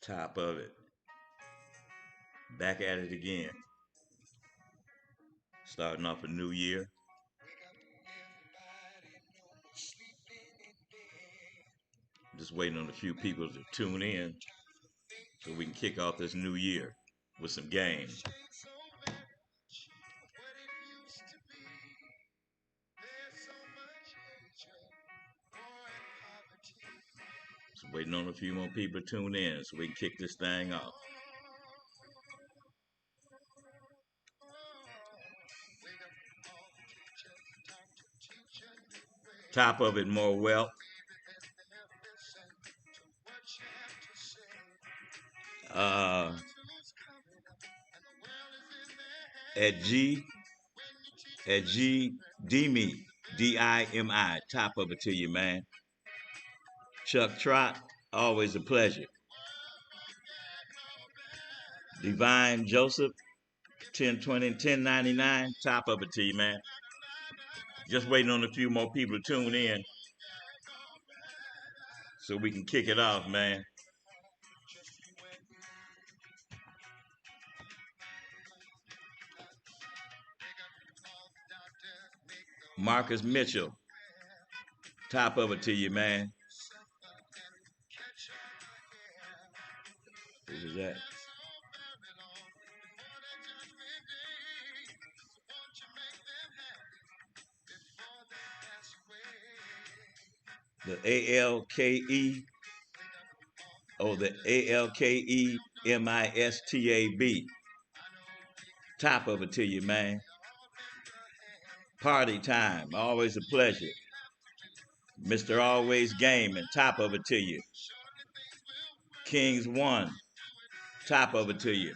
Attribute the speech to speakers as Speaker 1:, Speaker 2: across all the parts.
Speaker 1: Top of it. Back at it again. Starting off a new year. Just waiting on a few people to tune in so we can kick off this new year with some games. Just waiting on a few more people to tune in so we can kick this thing off. Top of it, more wealth. Uh, at G at G Dimi Dimi. Top of it to you, man. Chuck Trot, always a pleasure. Divine Joseph, 1020 1099. Top of it to you, man. Just waiting on a few more people to tune in so we can kick it off, man. Marcus Mitchell, top of it to you, man. What is that? The ALKE, oh, the ALKEMISTAB. Top of it to you, man. Party time, always a pleasure. Mr. Always Game, and top of it to you. Kings One, top of it to you.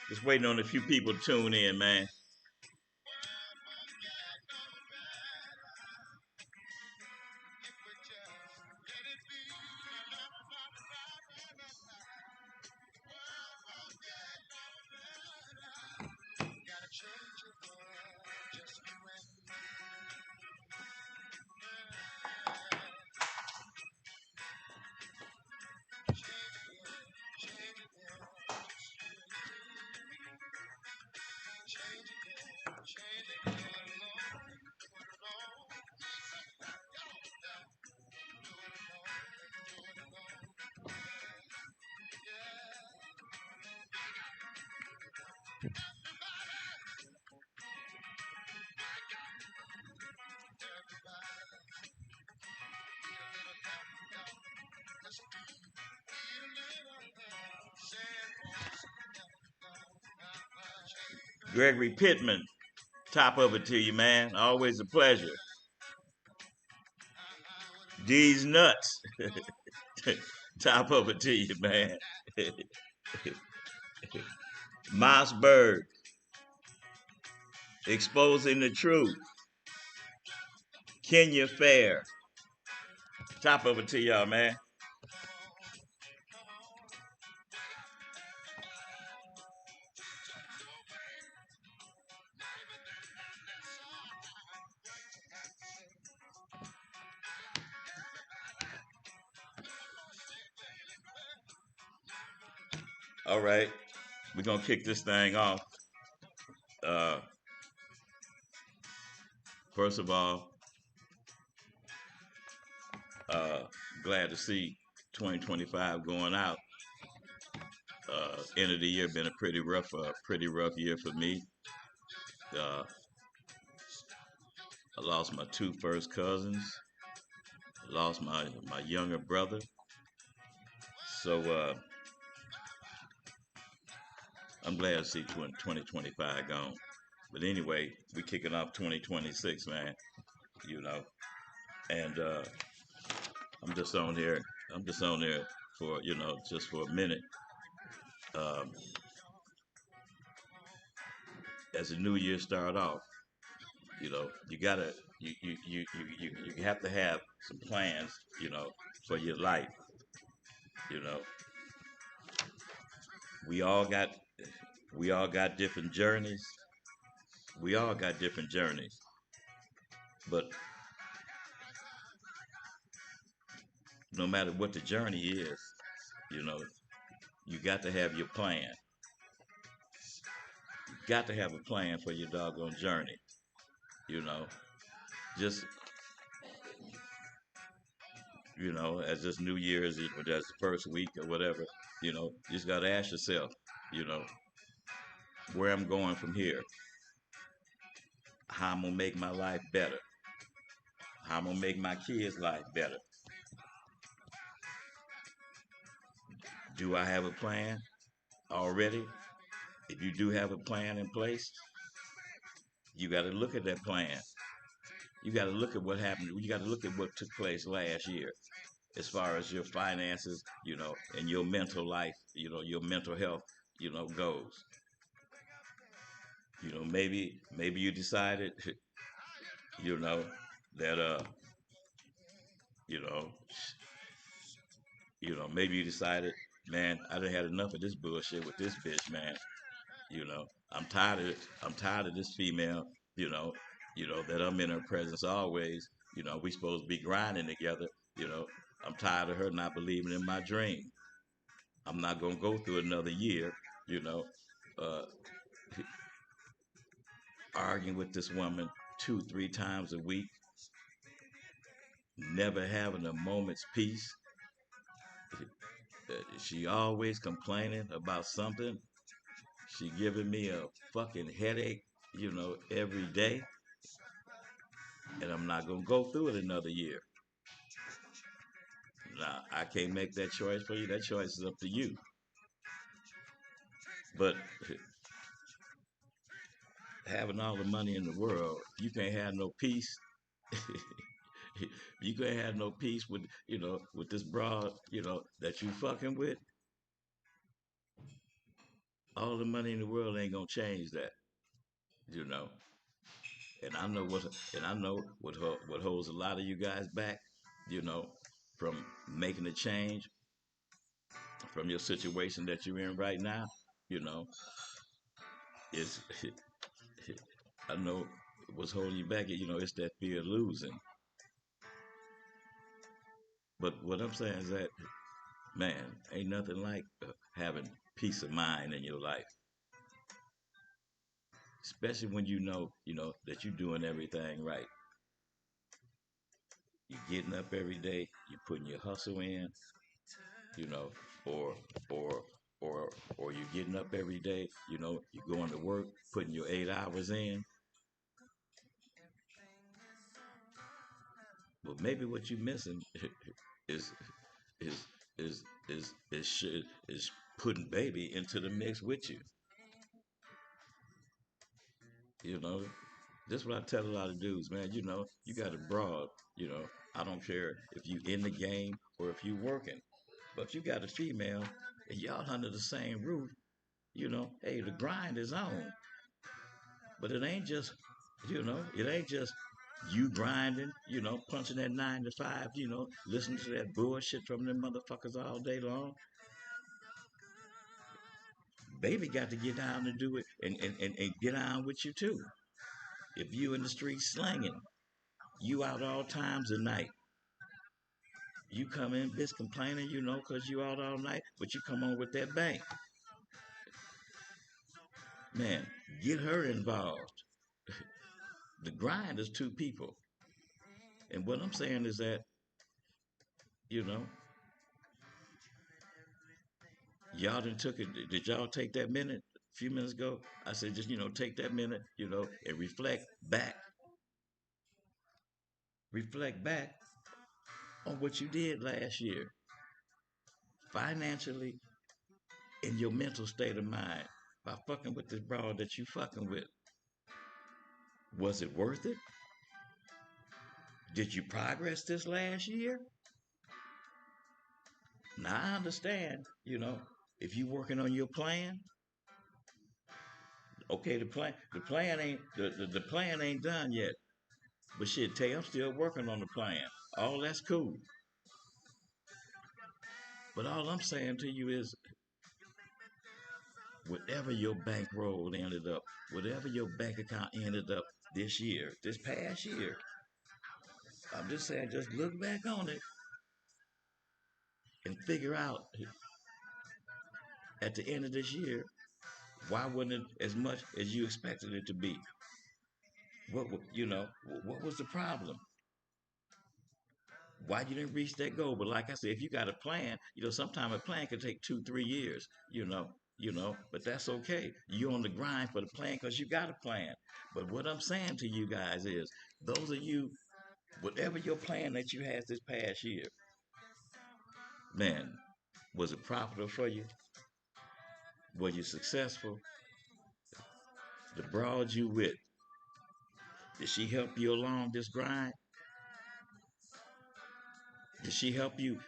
Speaker 1: Just waiting on a few people to tune in, man. Gregory Pittman, top of it to you, man. Always a pleasure. D's nuts, top of it to you, man. Mossberg, exposing the truth. Kenya Fair, top of it to y'all, man. All right, we're gonna kick this thing off. Uh, First of all, uh, glad to see 2025 going out. End of the year been a pretty rough year for me. Uh, I lost my two first cousins. Lost my younger brother. So I'm glad to see 2025 gone. But anyway, we kicking off 2026, man. You know, and I'm just on here. I'm just on there for just for a minute. Um, as the new year start off, you gotta you have to have some plans, for your life. You know, we all got we all got different journeys. We all got different journeys, but no matter what the journey is, You know, you got to have your plan. You got to have a plan for your doggone journey. You know, just as this New Year's, that's the first week or whatever. You just got to ask yourself, you know, where I'm going from here, how I'm gonna make my life better, how I'm gonna make my kids' life better. Do I have a plan already? If you do have a plan in place, you got to look at that plan. You got to look at what happened. You got to look at what took place last year as far as your finances, and your mental life, your mental health, goes. Maybe you decided, you know, that you know, maybe you decided, man, I done had enough of this bullshit with this bitch, man. I'm tired of it. I'm tired of this female, you know, that I'm in her presence always. We supposed to be grinding together, you know. I'm tired of her not believing in my dream. I'm not gonna go through another year, you know, uh, arguing with this woman 2, 3 times a week, never having a moment's peace. She always complaining about something. She giving me a fucking headache, every day, and I'm not gonna go through it another year. Now, I can't make that choice for you. That choice is up to you. But having all the money in the world, you can't have no peace. You can't have no peace with this broad, that you fucking with. All the money in the world ain't gonna change that, you know. And I know what holds a lot of you guys back, you know, from making a change from your situation that you're in right now, you know, is I know what's holding you back. It's that fear of losing. But what I'm saying is that, man, ain't nothing like having peace of mind in your life, especially when that you're doing everything right. You're getting up every day. You're putting your hustle in, you know, or or or or you're getting up every day. You're going to work, putting your 8 hours in. But maybe what you're missing is is is putting baby into the mix with you. You know, this is what I tell a lot of dudes, man. You got a broad. You know, I don't care if you in the game or if you working, but if you got a female and y'all under the same roof, hey, the grind is on. But it ain't just you grinding, punching that 9 to 5, listening to that bullshit from them motherfuckers all day long. Baby got to get down and do it and get on with you too. If you in the street slanging, you out all times of night. You come in, bitch, complaining, cause you out all night, but you come on with that bang. Man, get her involved. The grind is two people. And what I'm saying is that, you know, y'all done took it. Did y'all take that minute a few minutes ago? I said, just, take that minute, and reflect back. Reflect back on what you did last year, financially, in your mental state of mind, by fucking with this broad that you fucking with. Was it worth it? Did you progress this last year? Now I understand, if you working on your plan, okay, the plan ain't done yet. But shit, Tay, I'm still working on the plan. All that's cool. But all I'm saying to you is, whatever your bankroll ended up, whatever your bank account ended up this year, this past year, I'm just saying, just look back on it and figure out at the end of this year, why wasn't it as much as you expected it to be? What was the problem? Why you didn't reach that goal? But like I said, if you got a plan, sometimes a plan can take 2, 3 years. But that's okay. You're on the grind for the plan because you got a plan. But what I'm saying to you guys is, those of you, whatever your plan that you had this past year, man, was it profitable for you? Were you successful? The broad you with, did she help you along this grind? Did she help you,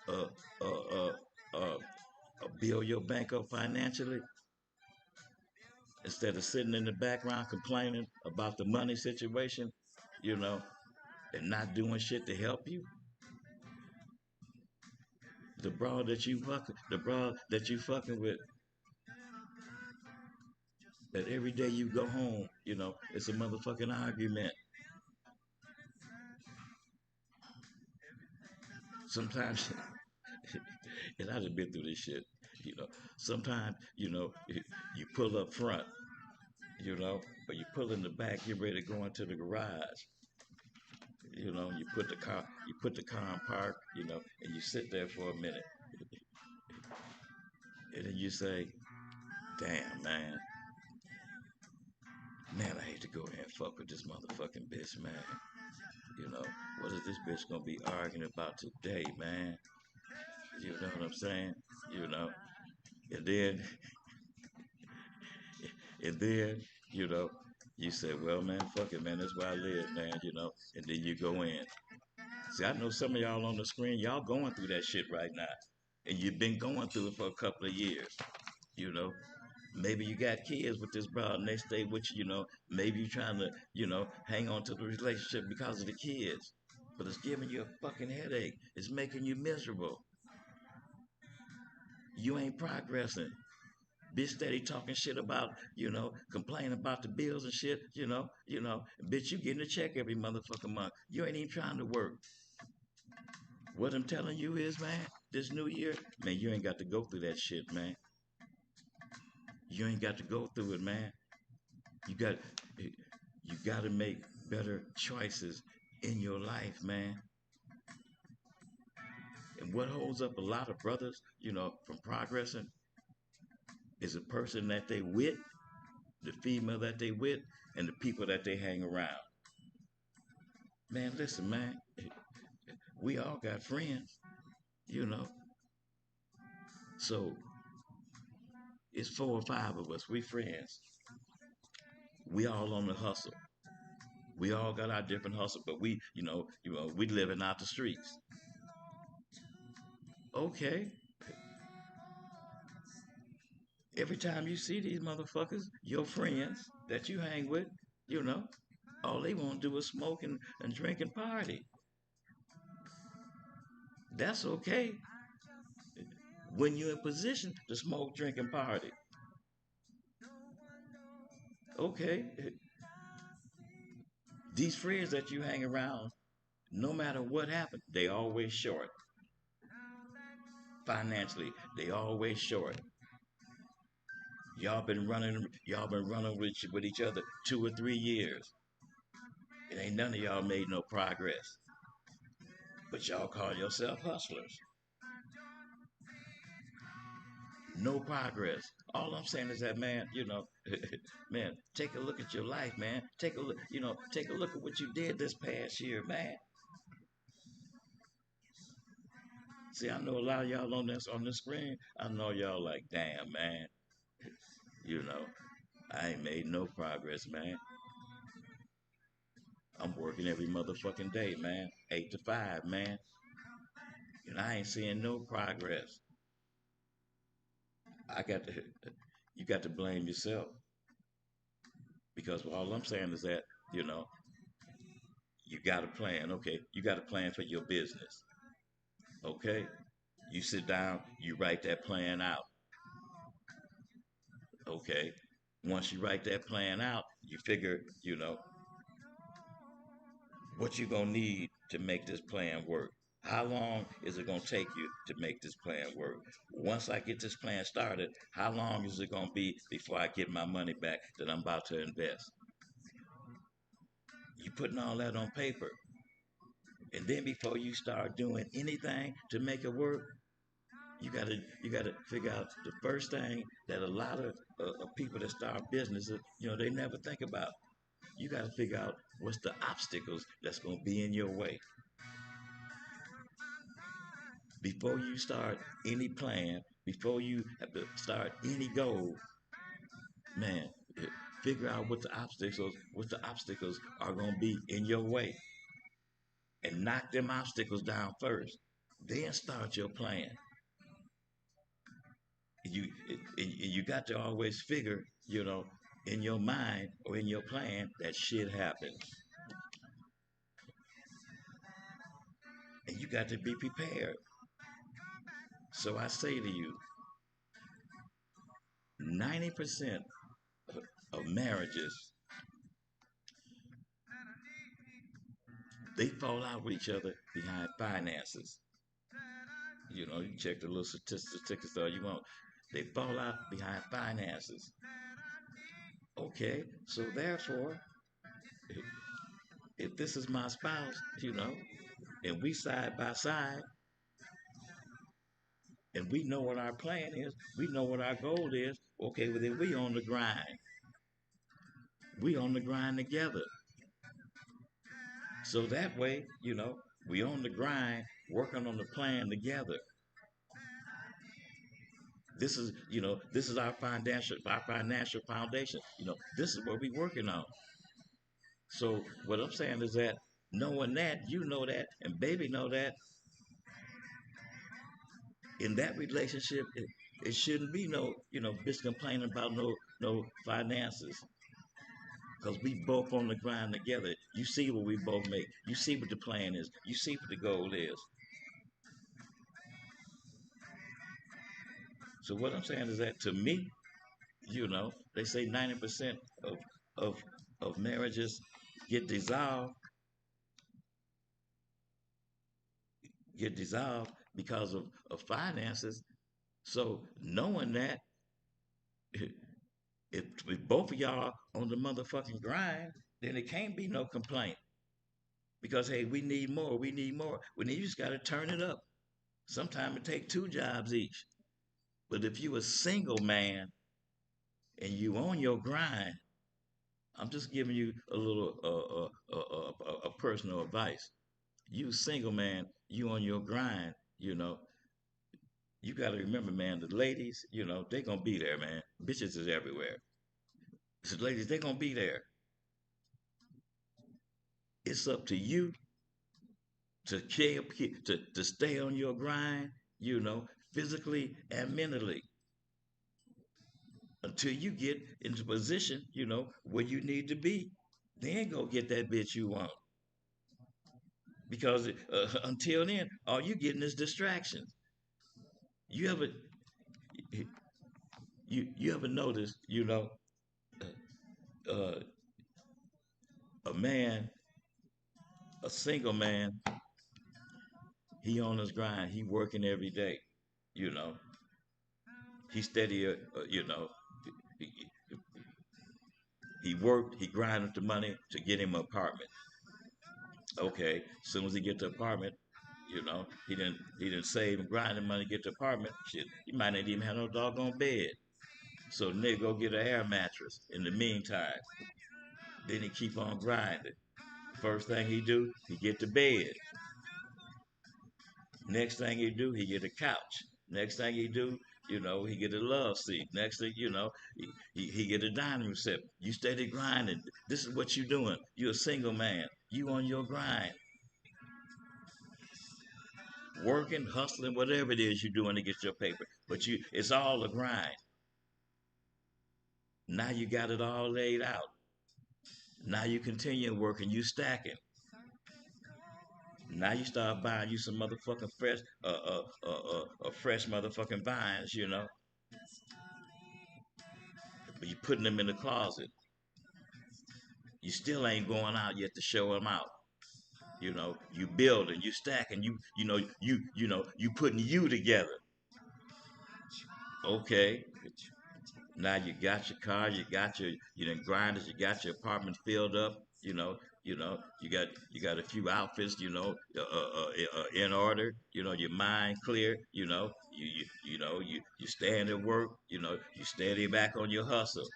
Speaker 1: uh, uh, uh, uh, build your bank up financially instead of sitting in the background complaining about the money situation, you know, and not doing shit to help you? The broad that you fucking with, that every day you go home, it's a motherfucking argument. Sometimes, and I've been through this shit, you know. Sometimes, you pull up front, or you pull in the back, you're ready to go into the garage. You put the car in park, and you sit there for a minute, and then you say, "Damn, man, I hate to go ahead and fuck with this motherfucking bitch, man. You know, what is this bitch gonna be arguing about today, man? You know what I'm saying? You know, and then, and then, you know, you say, well, man, fuck it, man. That's where I live, man. And then you go in. See, I know some of y'all on the screen, y'all going through that shit right now, and you've been going through it for a couple of years. You know, maybe you got kids with this brother and they stay with you. Maybe you're trying to, hang on to the relationship because of the kids, but it's giving you a fucking headache. It's making you miserable. You ain't progressing. Bitch steady talking shit about, complaining about the bills and shit, bitch, you getting a check every motherfucking month. You ain't even trying to work. What I'm telling you is, man, this new year, man, you ain't got to go through that shit, man. You ain't got to go through it, man. You got you got to make better choices in your life, man. And what holds up a lot of brothers, from progressing is the person that they with, the female that they with, and the people that they hang around. Man, listen, man, we all got friends, you know. So it's 4 or 5 of us. We friends. We all on the hustle. We all got our different hustle, but we living out the streets. Okay. Every time you see these motherfuckers, your friends that you hang with, you know, all they want to do is smoke and drink and party. That's okay when you're in position to smoke, drink, and party. Okay. These friends that you hang around, no matter what happened, they always short. Financially, they always short. Y'all been running with each other 2 or 3 years. It ain't none of y'all made no progress. But y'all call yourself hustlers. No progress. All I'm saying is that, man, man, take a look at your life, man. Take a look at what you did this past year, man. See, I know a lot of y'all on this screen. I know y'all like, damn, man. You know, I ain't made no progress, man. I'm working every motherfucking day, man. 8 to 5, man. And I ain't seeing no progress. I got to, you got to blame yourself because all I'm saying is that, you know, you got a plan. Okay, you got a plan for your business. Okay, you sit down, you write that plan out. Okay, once you write that plan out, you figure, what you gonna need to make this plan work. How long is it going to take you to make this plan work? Once I get this plan started, how long is it going to be before I get my money back that I'm about to invest? You putting all that on paper. And then before you start doing anything to make it work, you gotta figure out the first thing that a lot of people that start businesses, they never think about. You got to figure out what's the obstacles that's going to be in your way before you start any plan, before you have to start any goal. Man, figure out what the obstacles are going to be in your way, and knock them obstacles down first. Then start your plan. You got to always figure, in your mind or in your plan that shit happens, and you got to be prepared. So I say to you, 90% of marriages, they fall out with each other behind finances. You check the little statistics all you want. They fall out behind finances. Okay, so therefore, if this is my spouse, and we side by side, and we know what our plan is, we know what our goal is. Okay, well then we on the grind. We on the grind together. So that way, we on the grind, working on the plan together. This is our financial foundation. This is what we working on. So what I'm saying is that, knowing that, you know that, and baby know that, in that relationship, it shouldn't be no, bitch complaining about no finances. Because we both on the grind together. You see what we both make. You see what the plan is. You see what the goal is. So what I'm saying is that, to me, they say 90% of of marriages get dissolved get dissolved because of finances. So knowing that, if both of y'all on the motherfucking grind, then it can't be no complaint. Because hey, we need more, we need more. Well, then you just gotta turn it up. Sometimes it take two jobs each. But if you a single man and you on your grind, I'm just giving you a little personal advice. You single man, you on your grind, you got to remember, man, the ladies, they gonna be there, man. Bitches is everywhere. So ladies, they gonna be there. It's up to you to stay on your grind, physically and mentally, until you get into position, where you need to be. Then go get that bitch you want. Because until then, all you getting is distractions. You ever you ever notice, uh, a man, a single man, he on his grind, he working every day, you know, he steady, he, he worked, he grinded the money to get him an apartment. Okay, as soon as he get the apartment, he didn't save and grind the money to get the apartment. Shit, he might not even have no doggone bed. So nigga go get an air mattress in the meantime. Then he keep on grinding. First thing he do, he get the bed. Next thing he do, he get a couch. Next thing he do, he get a love seat. Next thing, he get a dining room set. You steady grinding. This is what you doing. You a single man. You on your grind. Working, hustling, whatever it is you're doing to get your paper. But it's all a grind. Now you got it all laid out. Now you continue working, you stacking. Now you start buying you some motherfucking fresh motherfucking vines, but you putting them in the closet. You still ain't going out yet to show them out. You building, you stacking, you putting you together. Okay, now you got your car, you got your done grinders, you got your apartment filled up. You got a few outfits, in order. Your mind clear. You stand at work. You steady back on your hustle.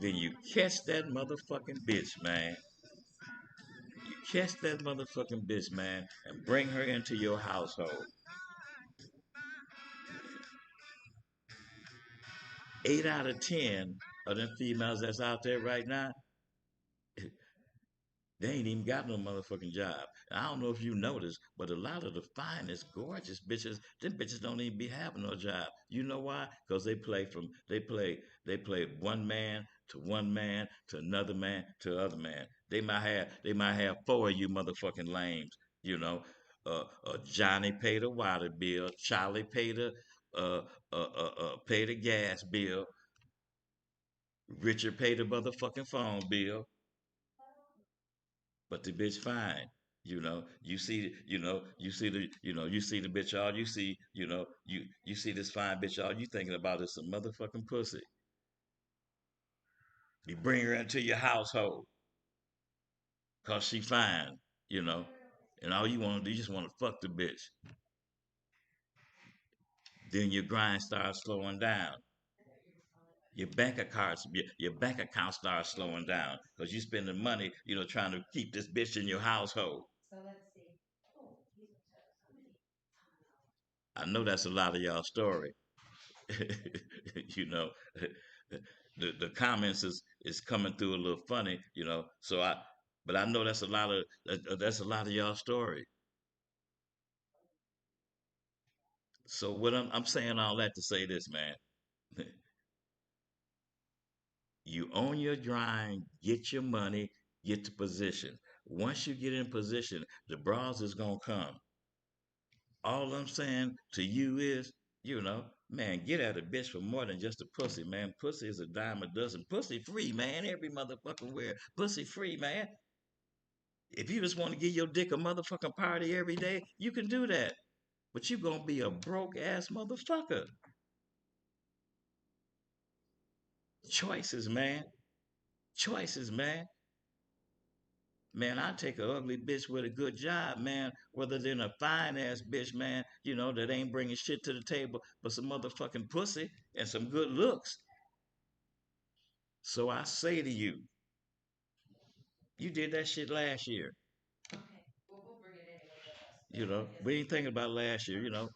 Speaker 1: Then you catch that motherfucking bitch, man. You catch that motherfucking bitch, man, and bring her into your household. 8 out of 10 of them females that's out there right now, they ain't even got no motherfucking job. And I don't know if you noticed, but a lot of the finest, gorgeous bitches, them bitches don't even be having no job. You know why? Because they play one man to another man to other man. They might have four of you motherfucking lames. You know, Johnny paid the water bill, Charlie paid the gas bill, Richard paid the motherfucking phone bill, but the bitch fine. You see the bitch. All you see, you see this fine bitch. All you thinking about is some motherfucking pussy. You bring her into your household cause she fine, you know, and all you want to do, you just want to fuck the bitch. Then your grind starts slowing down. Your bank account starts slowing down because you spending money, trying to keep this bitch in your household. I know that's a lot of y'all story. you know, the comments is coming through a little funny, but I know that's a lot of y'all story. So what I'm saying all that to say this, man. You own your grind, get your money, get to position. Once you get in position, the bras is gonna come. All I'm saying to you is, man, get at a bitch for more than just a pussy, man. Pussy is a dime a dozen. Pussy free, man. Every motherfucker wear pussy free, man. If you just want to give your dick a motherfucking party every day, you can do that. But you gonna be a broke ass motherfucker. Choices, man. Choices, man. Man, I take a ugly bitch with a good job, man, rather than a fine ass bitch, man, that ain't bringing shit to the table but some motherfucking pussy and some good looks. So I say to you, you did that shit last year. We ain't thinking about last year. You know,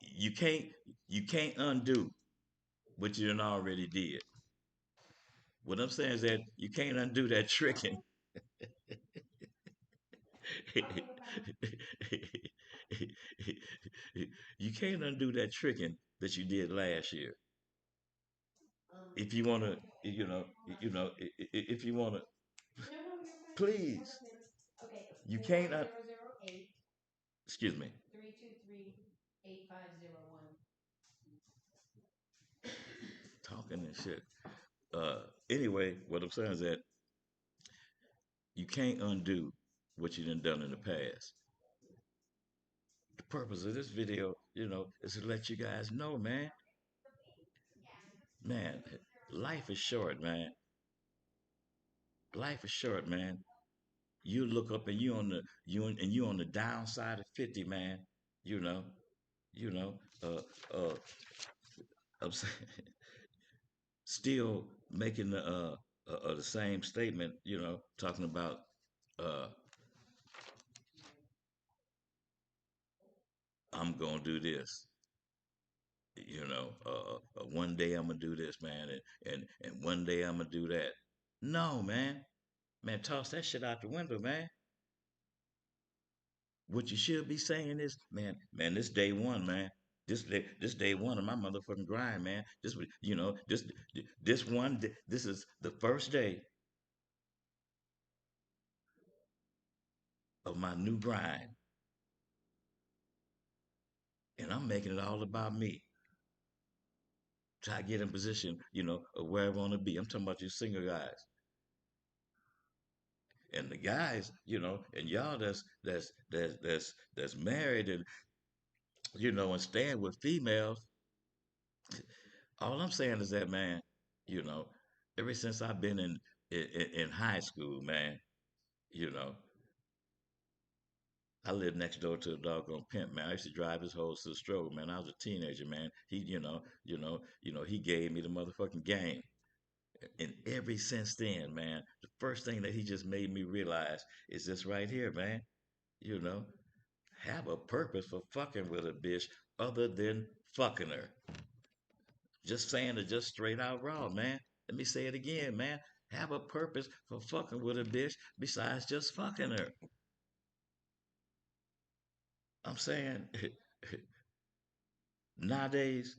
Speaker 1: you can't you can't undo what you done already did. What I'm saying is that you can't undo that tricking. You can't undo that tricking that you did last year. If you want to, if you want to, please, you can't. Excuse me. Talking and shit. Anyway, what I'm saying is that you can't undo what you done in the past. The purpose of this video, is to let you guys know, man, life is short, man. Life is short, man. You look up and you on the downside of 50, man. You know, you know. Uh, I'm saying, still making the same statement. Talking about uh, I'm gonna do this. One day I'm gonna do this, man, and one day I'm gonna do that. No, man. Man, toss that shit out the window, man. What you should be saying is, man, this day one, man. This day one of my motherfucking grind, man. This is the first day of my new grind, and I'm making it all about me. Try to get in position, of where I want to be. I'm talking about you single guys. And the guys, and y'all that's married and and staying with females, all I'm saying is that, man, you know, ever since I've been in high school, man, you know, I lived next door to a doggone pimp, man. I used to drive his hoes to the stroke, man. I was a teenager, man. He, he gave me the motherfucking game. And ever since then, man, the first thing that he just made me realize is this right here, man. You know, have a purpose for fucking with a bitch other than fucking her. Just saying it just straight out raw, man. Let me say it again, man. Have a purpose for fucking with a bitch besides just fucking her. I'm saying nowadays,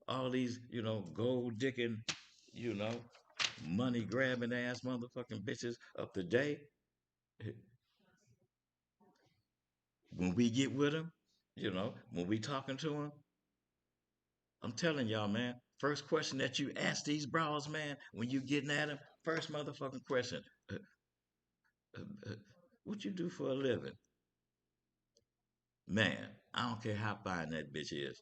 Speaker 1: all these, gold dicking, you know, money grabbing ass motherfucking bitches up to date. When we get with them, when we talking to them, I'm telling y'all, man. First question that you ask these bras, man, when you getting at them, first motherfucking question, uh, what you do for a living, man? I don't care how fine that bitch is.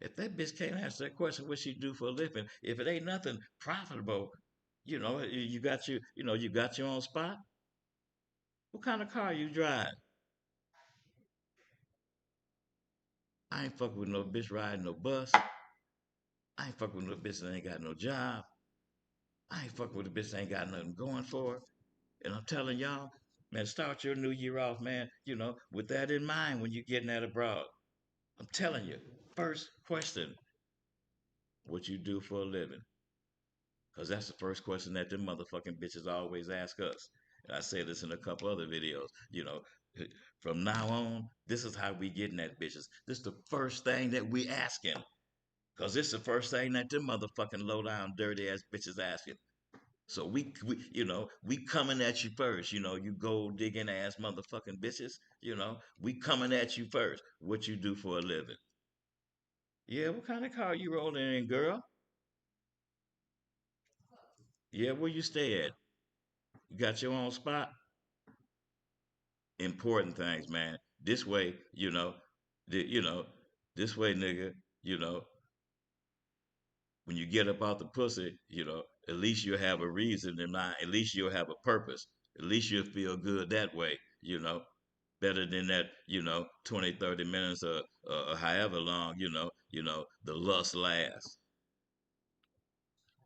Speaker 1: If that bitch can't answer that question, what she do for a living, if it ain't nothing profitable, you got your own spot. What kind of car you drive? I ain't fucking with no bitch riding no bus. I ain't fucking with no bitch that ain't got no job. I ain't fucking with a bitch that ain't got nothing going for her. And I'm telling y'all, man, start your new year off, man, with that in mind when you're getting that abroad. I'm telling you, first question, what you do for a living? Because that's the first question that them motherfucking bitches always ask us. And I say this in a couple other videos. From now on, this is how we getting at bitches. This is the first thing that we asking. Because this is the first thing that them motherfucking low down, dirty ass bitches asking. So we coming at you first. You gold digging ass motherfucking bitches. We coming at you first. What you do for a living? Yeah, what kind of car you rolling in, girl? Yeah, where you stay at? You got your own spot? Important things, man. This way, the, you know, this way, nigga, you know, when you get up out the pussy, at least you'll have a reason and not, at least you'll have a purpose. At least you'll feel good that way, better than that, 20, 30 minutes or however long, the lust lasts.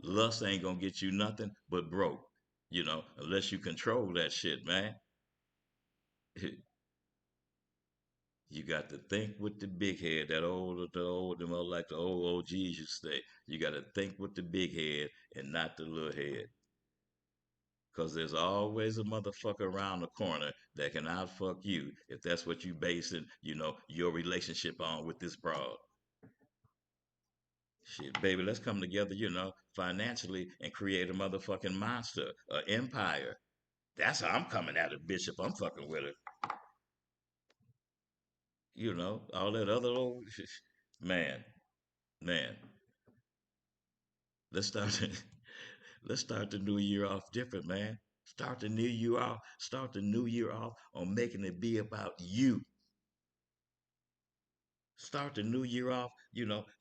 Speaker 1: Lust ain't gonna get you nothing but broke, unless you control that shit, man. You got to think with the big head. Like the old OGs used to say. You got to think with the big head and not the little head. Cause there's always a motherfucker around the corner that can outfuck you if that's what you basing, your relationship on with this broad. Shit, baby, let's come together, financially and create a motherfucking monster, an empire. That's how I'm coming at a bitch if I'm fucking with her. All that other old man, man. Let's start. Let's start the new year off different, man. Start the new year off. Start the new year off on making it be about you. Start the new year off,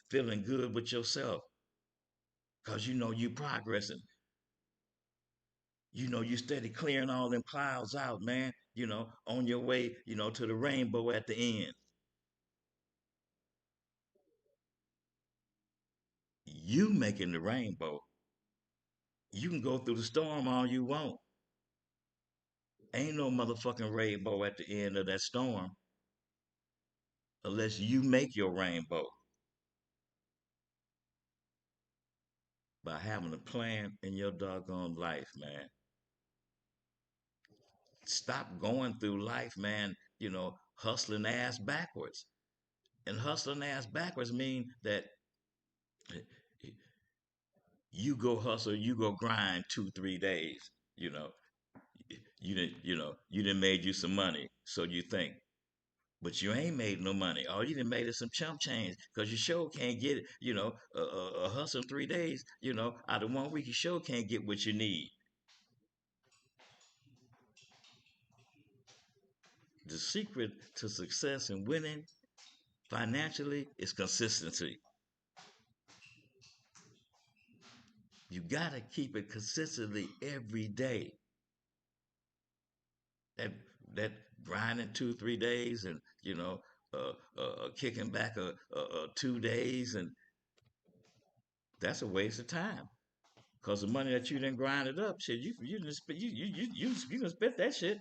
Speaker 1: feeling good with yourself, cause you progressing. You steady clearing all them clouds out, man. On your way, to the rainbow at the end. You making the rainbow. You can go through the storm all you want. Ain't no motherfucking rainbow at the end of that storm unless you make your rainbow by having a plan in your doggone life, man. Stop going through life, man, hustling ass backwards. And hustling ass backwards mean that you go hustle, you go grind 2, 3 days. You know, you didn't made you some money, so you think. But you ain't made no money. All you done made is some chump change because you sure can't get it. A hustle 3 days. Out of one week, you sure can't get what you need. The secret to success and winning financially is consistency. You got to keep it consistently every day. That that grinding 2 3 days and kicking back 2 days, and that's a waste of time. Cause the money that you didn't grind it up, shit, you didn't spend you can spend that shit.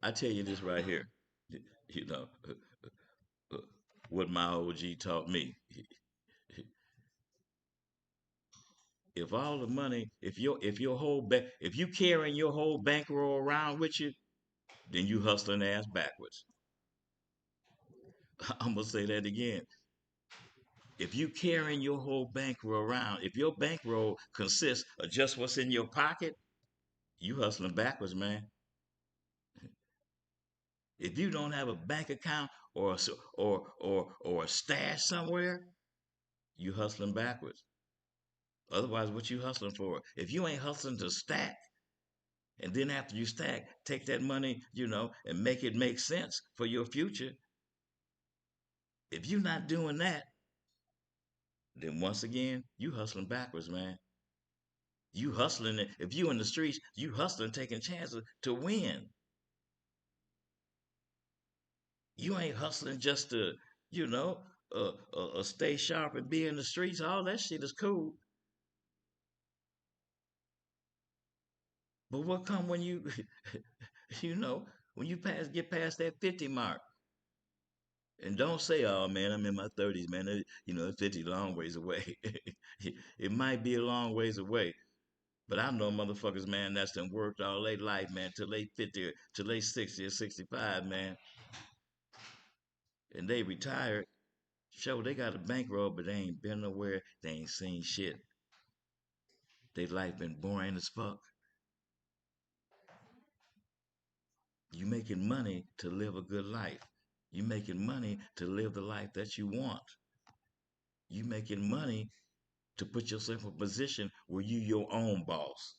Speaker 1: I tell you this right here, you know uh, what my OG taught me. If all the money, if your whole if you carrying your whole bankroll around with you, then you hustling ass backwards. I'm gonna say that again. If you carrying your whole bankroll around, if your bankroll consists of just what's in your pocket, you hustling backwards, man. If you don't have a bank account or a stash somewhere, you hustling backwards. Otherwise, what you hustling for? If you ain't hustling to stack, and then after you stack, take that money, and make it make sense for your future. If you're not doing that, then once again, you hustling backwards, man. You hustling it. If you in the streets, you hustling, taking chances to win. You ain't hustling just to, you know, stay sharp and be in the streets. All that shit is cool. But what come when you, you know, when you get past that 50 mark? And don't say, "Oh man, I'm in my 30s, man." 50 long ways away. It might be a long ways away, but I know motherfuckers, man, that's done worked all their life, man, till they 50, till they 60 or 65, man, and they retired. Sure, they got a bankroll, but they ain't been nowhere. They ain't seen shit. Their life been boring as fuck. You making money to live a good life. You making money to live the life that you want. You making money to put yourself in a position where you your own boss.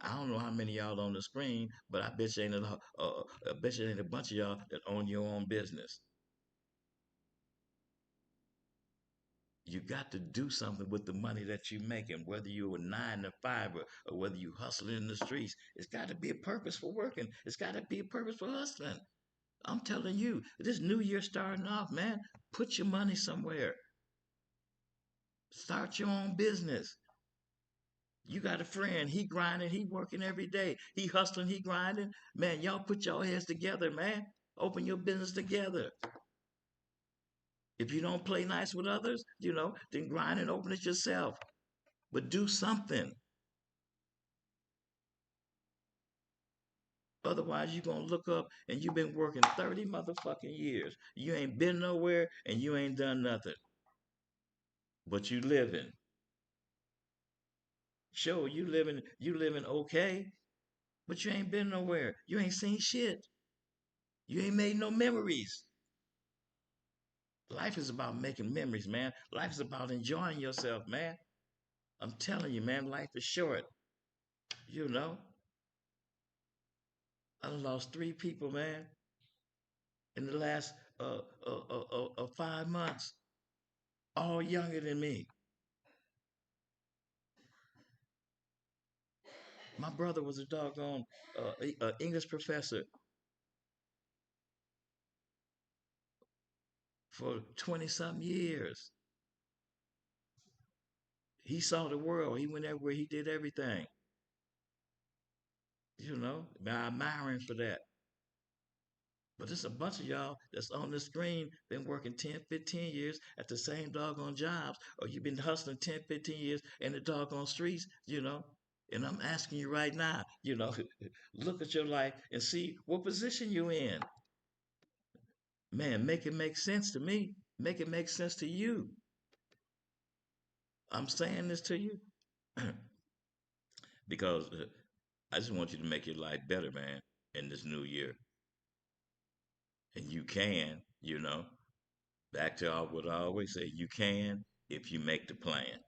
Speaker 1: I don't know how many of y'all on the screen, but I bet you ain't a bunch of y'all that own your own business. You got to do something with the money that you making, whether you're a 9 to 5 or whether you hustling in the streets. It's got to be a purpose for working. It's got to be a purpose for hustling. I'm telling you, this new year starting off, man. Put your money somewhere. Start your own business. You got a friend, he grinding, he working every day. He hustling, he grinding. Man, y'all put your heads together, man. Open your business together. If you don't play nice with others, then grind and open it yourself. But do something. Otherwise, you're going to look up and you've been working 30 motherfucking years. You ain't been nowhere and you ain't done nothing. But you living. Sure, you living okay, but you ain't been nowhere. You ain't seen shit. You ain't made no memories. Life is about making memories, man. Life is about enjoying yourself, man. I'm telling you, man, life is short. You know, I lost 3 people, man, in the last 5 months, all younger than me. My brother was a doggone English professor for 20 something years. He saw the world. He went everywhere. He did everything. I admire him for that. But there's a bunch of y'all that's on the screen been working 10, 15 years at the same doggone jobs, or you've been hustling 10, 15 years in the doggone streets. And I'm asking you right now, look at your life and see what position you're in. Man, make it make sense to me. Make it make sense to you. I'm saying this to you because I just want you to make your life better, man, in this new year. And you can. Back to what I always say, you can if you make the plan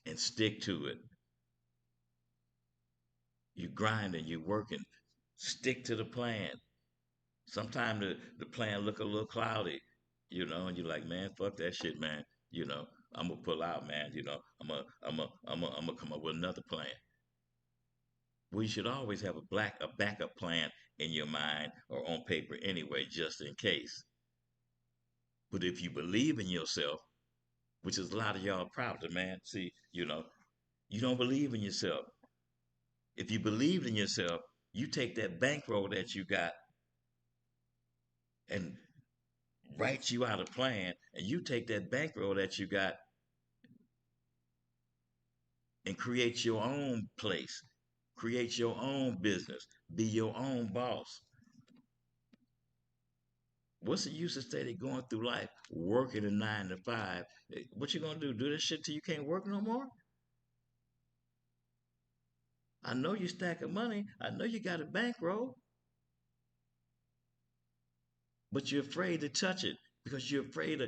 Speaker 1: and stick to it. You grinding, you working. Stick to the plan. Sometimes the plan look a little cloudy, and you're like, man, fuck that shit, man. You know, I'm gonna pull out, man. I'm gonna come up with another plan. Well, you should always have a backup plan in your mind or on paper anyway, just in case. But if you believe in yourself, which is a lot of y'all problem, man. See, you don't believe in yourself. If you believed in yourself, you take that bankroll that you got and write you out a plan, and you take that bankroll that you got and create your own place, create your own business, be your own boss. What's the use of steady going through life working a 9 to 5? What you gonna do? Do this shit till you can't work no more? I know you stacking money. I know you got a bankroll, but you're afraid to touch it because you're afraid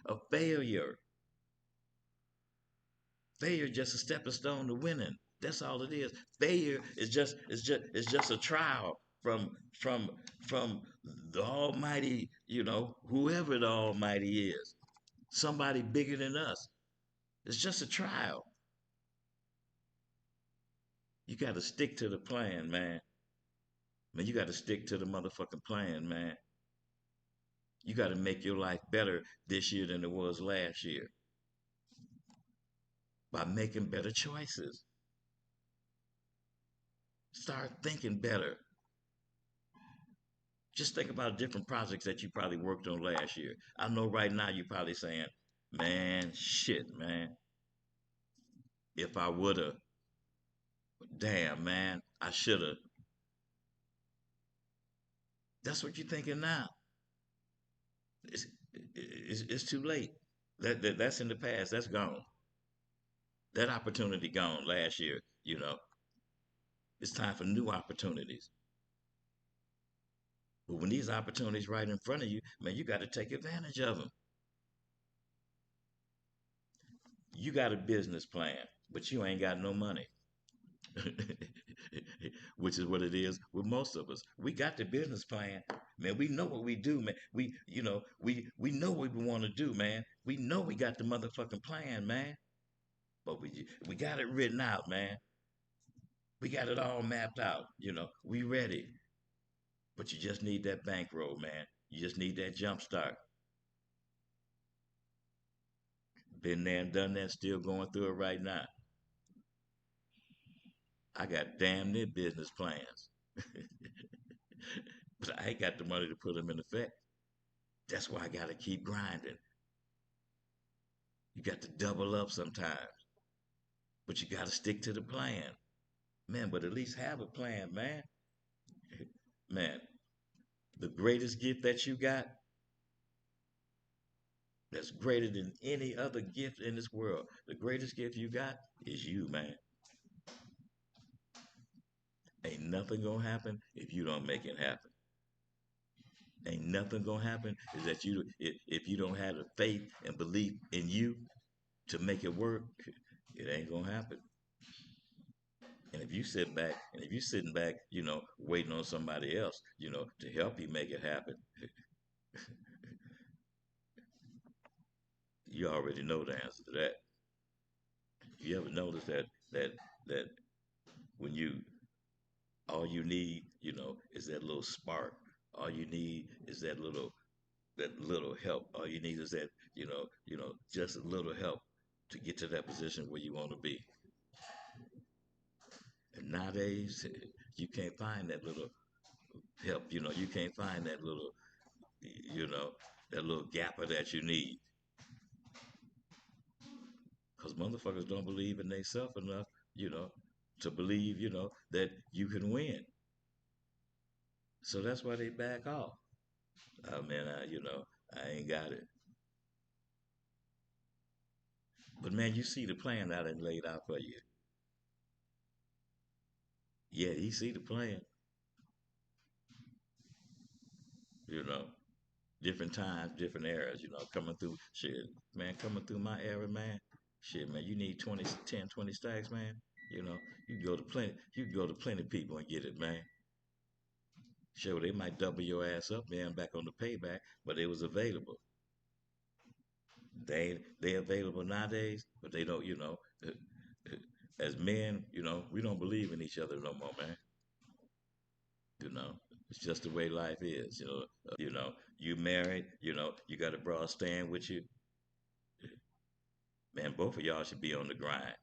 Speaker 1: of failure. Failure is just a stepping stone to winning. That's all it is. Failure is just a trial from the Almighty, whoever the Almighty is, somebody bigger than us. It's just a trial. You got to stick to the plan, man. Man, you got to stick to the motherfucking plan, man. You got to make your life better this year than it was last year by making better choices. Start thinking better. Just think about different projects that you probably worked on last year. I know right now you're probably saying, man, shit, man. If I woulda, damn, man, I shoulda. That's what you're thinking now. It's, it's too late. That's in the past. That's gone. That opportunity gone last year. It's time for new opportunities. But when these opportunities right in front of you, man, you got to take advantage of them. You got a business plan, but you ain't got no money. Which is what it is with most of us. We got the business plan, man. We know what we do, man. We know what we want to do, man. We know we got the motherfucking plan, man. But we got it written out, man. We got it all mapped out. We ready. But you just need that bankroll, man. You just need that jump start. Been there and done that. Still going through it right now. I got damn near business plans, but I ain't got the money to put them in effect. That's why I got to keep grinding. You got to double up sometimes, but you got to stick to the plan, man. But at least have a plan, man. Man, the greatest gift that you got, that's greater than any other gift in this world. The greatest gift you got is you, man. Ain't nothing gonna happen if you don't make it happen. Ain't nothing gonna happen is that if you don't have the faith and belief in you to make it work, it ain't gonna happen. And if you sit back and if you sitting back, waiting on somebody else, to help you make it happen, you already know the answer to that. You ever notice that when you all you need, is that little spark. All you need is that little help. All you need is that, just a little help to get to that position where you want to be. And nowadays, you can't find that little help. You can't find you know, that little gapper that you need. Because motherfuckers don't believe in themselves enough, you know, to believe, that you can win. So that's why they back off. Oh man, I ain't got it. But man, you see the plan that I laid out for you. Yeah, he see the plan, you know. Different times, different eras, coming through shit, man, coming through my era, man. Shit, man, you need 20, 10, 20 stacks, man. You know, you can go to plenty people and get it, man. Sure, they might double your ass up, man, back on the payback, but it was available. They available nowadays, but they don't. As men, we don't believe in each other no more, man. You know, it's just the way life is. You married. You got a broad stand with you, man. Both of y'all should be on the grind.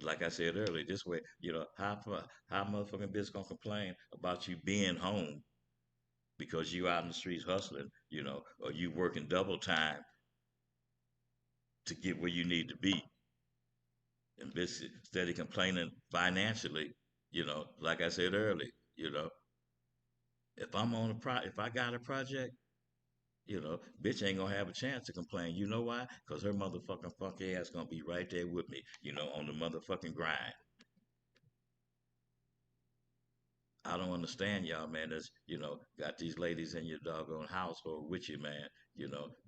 Speaker 1: Like I said earlier, this way, how motherfucking bitch gonna complain about you being home because you out in the streets hustling, or you working double time to get where you need to be, and bitch steady complaining financially, like I said earlier, if I got a project, bitch ain't gonna have a chance to complain. You know why? Because her motherfucking funky ass gonna be right there with me, on the motherfucking grind. I don't understand y'all, man. That's got these ladies in your doggone household with you, man.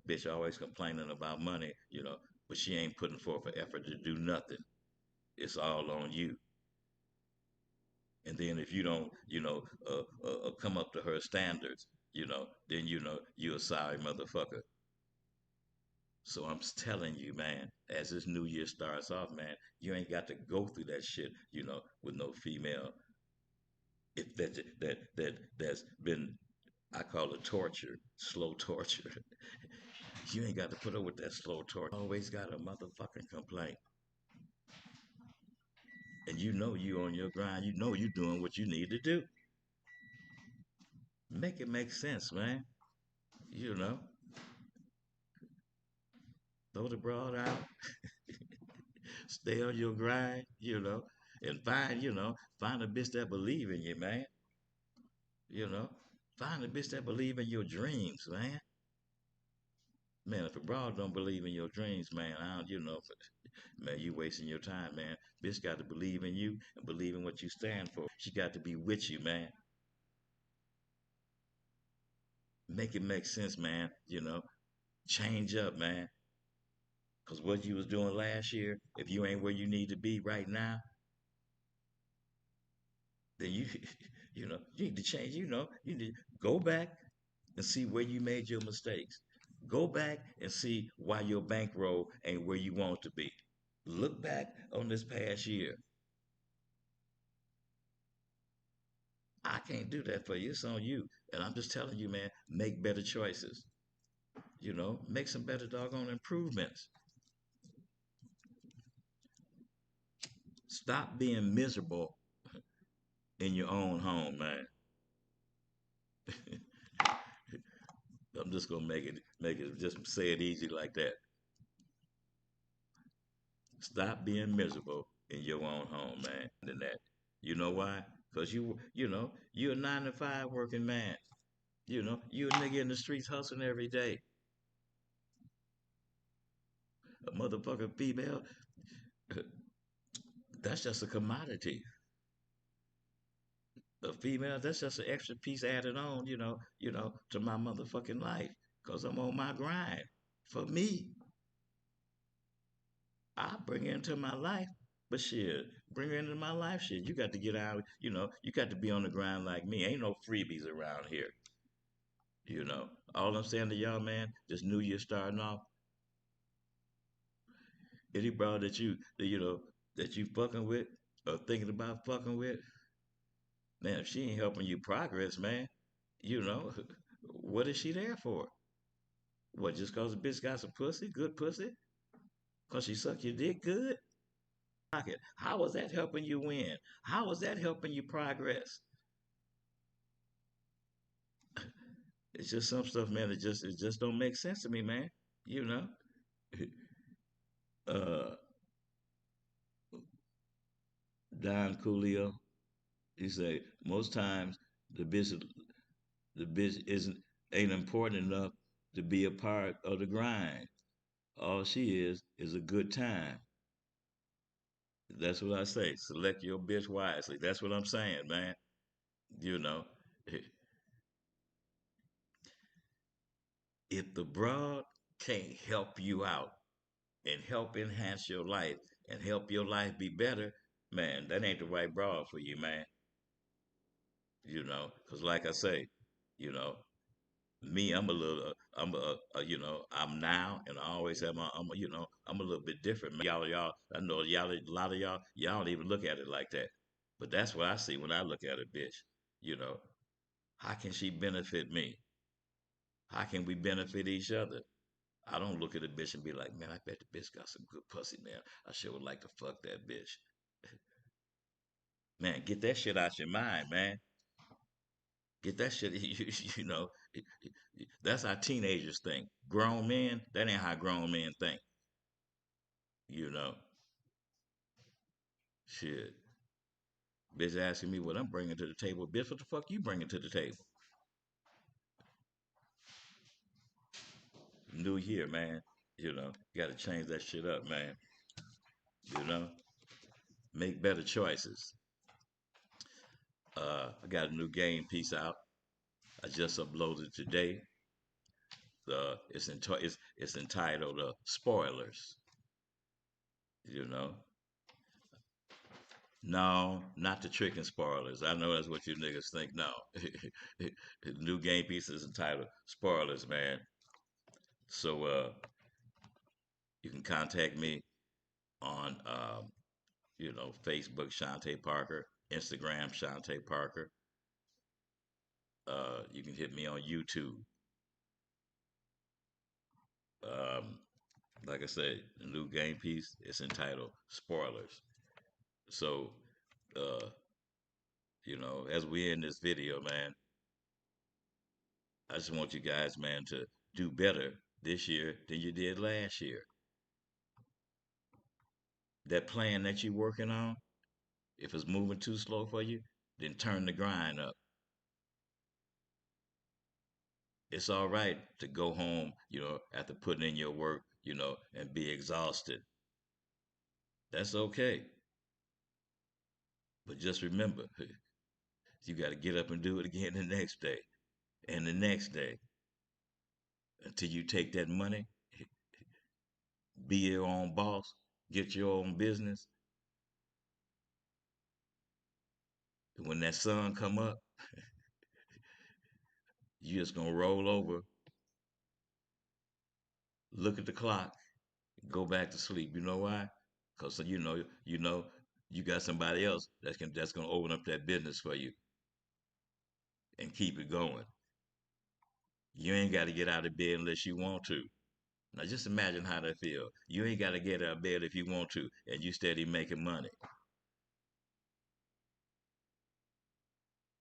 Speaker 1: Bitch always complaining about money, but she ain't putting forth an effort to do nothing. It's all on you. And then if you don't, come up to her standards, then you a sorry motherfucker. So I'm telling you, man, as this new year starts off, man, you ain't got to go through that shit, with no female. If that's been, I call it torture, slow torture. You ain't got to put up with that slow torture. Always got a motherfucking complaint. And you on your grind. You know you doing what you need to do. Make it make sense, man. You know, throw the broad out, stay on your grind, and find a bitch that believe in you, man. You know, find a bitch that believe in your dreams, man. Man, if a broad don't believe in your dreams, man, I don't, man, you wasting your time, man. Bitch got to believe in you and believe in what you stand for. She got to be with you, man. Make it make sense, man. Change up, man. Cause what you was doing last year, if you ain't where you need to be right now, then you, you need to change. You need to go back and see where you made your mistakes. Go back and see why your bankroll ain't where you want to be. Look back on this past year. I can't do that for you. It's on you. And I'm just telling you, man, make better choices. Make some better doggone improvements. Stop being miserable in your own home, man. I'm just gonna just say it easy like that. Stop being miserable in your own home, man. And that, you know why? Cause you're a 9 to 5 working man. You a nigga in the streets hustling every day. A motherfucking female, that's just a commodity. A female, that's just an extra piece added on, to my motherfucking life. Cause I'm on my grind. For me, I bring her into my life. But shit, bring her into my life. Shit, you got to get out. You got to be on the grind like me. Ain't no freebies around here. All I'm saying to y'all, man, this new year starting off, any bro that you fucking with or thinking about fucking with, man, if she ain't helping you progress, man, you know, what is she there for? What, just cause a bitch got some pussy, good pussy? Cause she suck your dick good? How was that helping you win? How was that helping you progress? It's just some stuff, man. It just don't make sense to me, man. You know, uh, Don Coolio, he say most times the bitch the bitch ain't important enough to be a part of the grind. All she is a good time. That's what I say. Select your bitch wisely. That's what I'm saying, man. You know, if the broad can't help you out and help enhance your life and help your life be better, man, that ain't the right broad for you, man. Because like I say, you know, me, I'm a little, I'm now, and I always have I'm a little bit different. Y'all, I know y'all, a lot of y'all don't even look at it like that. But that's what I see when I look at a bitch. You know, how can she benefit me? How can we benefit each other? I don't look at a bitch and be like, man, I bet the bitch got some good pussy, man. I sure would like to fuck that bitch. Man, get that shit out your mind, man. Get that shit, you know. That's how teenagers think. Grown men, that ain't how grown men think. You know, shit. Bitch asking me what I'm bringing to the table. Bitch, what the fuck you bringing to the table? New year, man. You got to change that shit up, man. You know, make better choices. I got a new game piece out. I just uploaded today. It's entitled "Spoilers." You know, no, not the chicken spoilers. I know that's what you niggas think. No, the new game piece is entitled "Spoilers," man. So you can contact me on Facebook Shantae Parker, Instagram Shantae Parker. You can hit me on YouTube. Um, like I said, the new game piece is entitled "Spoilers." So, uh, as we end this video, man, I just want you guys, man, to do better this year than you did last year. That plan that you're working on, if it's moving too slow for you, then turn the grind up. It's all right to go home, after putting in your work, and be exhausted. That's okay. But just remember, you got to get up and do it again the next day and the next day until you take that money, be your own boss, get your own business. And when that sun come up, you just gonna roll over, look at the clock, go back to sleep. You know why? Because you got somebody else that's gonna open up that business for you and keep it going. You ain't got to get out of bed unless you want to. Now just imagine how that feel. You ain't got to get out of bed if you want to, and you steady making money.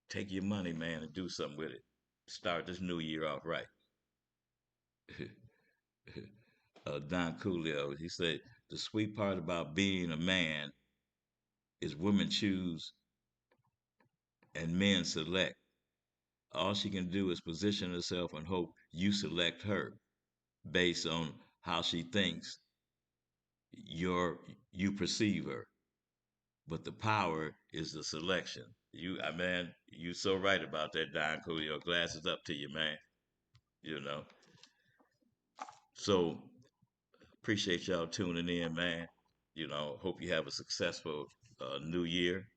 Speaker 1: Take your money, man, and do something with it. Start this new year off right. Don Coolio, he said, the sweet part about being a man is women choose and men select. All she can do is position herself and hope you select her based on how she thinks you perceive her. But the power is the selection. Man, you so right about that, Don Coolio. Glasses up to you, man. You know. So appreciate y'all tuning in, man. Hope you have a successful new year.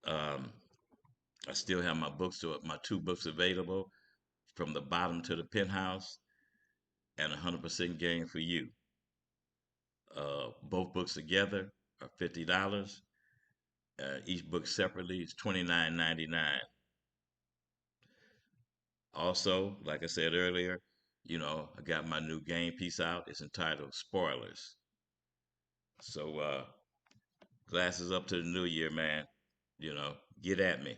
Speaker 1: Um, I still have my two books available, From the Bottom to the Penthouse and 100% Game for You. Both books together are $50. Each book separately is $29.99. Also, like I said earlier, I got my new game piece out. It's entitled Spoilers. So, glasses up to the new year, man. Get at me.